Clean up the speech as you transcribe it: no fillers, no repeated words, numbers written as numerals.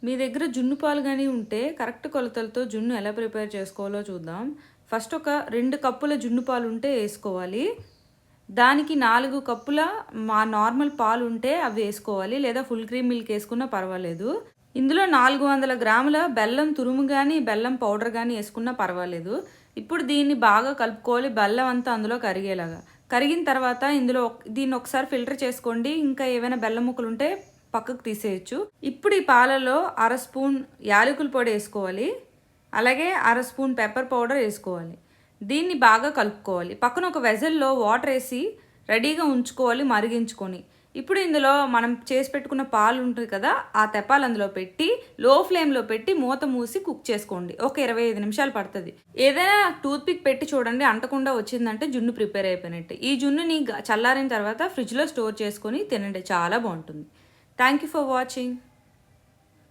మీ దగ్గర జున్ను పాలు గానీ ఉంటే కరెక్ట్ కొలతలతో జున్ను ఎలా ప్రిపేర్ చేసుకోవాలో చూద్దాం. ఫస్ట్ ఒక 2 కప్పుల జున్ను పాలు ఉంటే వేసుకోవాలి. దానికి 4 కప్పుల నార్మల్ పాలు ఉంటే అవి వేసుకోవాలి, లేదా ఫుల్ క్రీమ్ మిల్క్ వేసుకున్నా పర్వాలేదు. ఇందులో 400 గ్రాముల బెల్లం తురుము కానీ బెల్లం పౌడర్ కానీ వేసుకున్నా పర్వాలేదు. ఇప్పుడు దీన్ని బాగా కలుపుకోవాలి, బెల్లం అంతా అందులో కరిగేలాగా. కరిగిన తర్వాత దీన్ని ఒకసారి ఫిల్టర్ చేసుకోండి. ఇంకా ఏవైనా బెల్లం ముక్కలు ఉంటే పక్కకు తీసేయచ్చు. ఇప్పుడు ఈ పాలలో 1/2 స్పూన్ యాలకుల పొడి వేసుకోవాలి, అలాగే 1/2 స్పూన్ పెప్పర్ పౌడర్ వేసుకోవాలి. దీన్ని బాగా కలుపుకోవాలి. పక్కన ఒక వెజల్లో వాటర్ వేసి రెడీగా ఉంచుకోవాలి మరిగించుకొని. ఇప్పుడు ఇందులో మనం చేసి పెట్టుకున్న పాలు ఉంటుంది కదా, ఆ తెప్పాలు అందులో పెట్టి లో ఫ్లేమ్లో పెట్టి మూత మూసి కుక్ చేసుకోండి. ఒక 25 నిమిషాలు పడుతుంది. ఏదైనా టూత్పిక్ పెట్టి చూడండి, అంటకుండా వచ్చిందంటే జున్ను ప్రిపేర్ అయిపోయినట్టు. ఈ జున్నుని చల్లారిన తర్వాత ఫ్రిడ్జ్లో స్టోర్ చేసుకొని తినండి, చాలా బాగుంటుంది. Thank you for watching.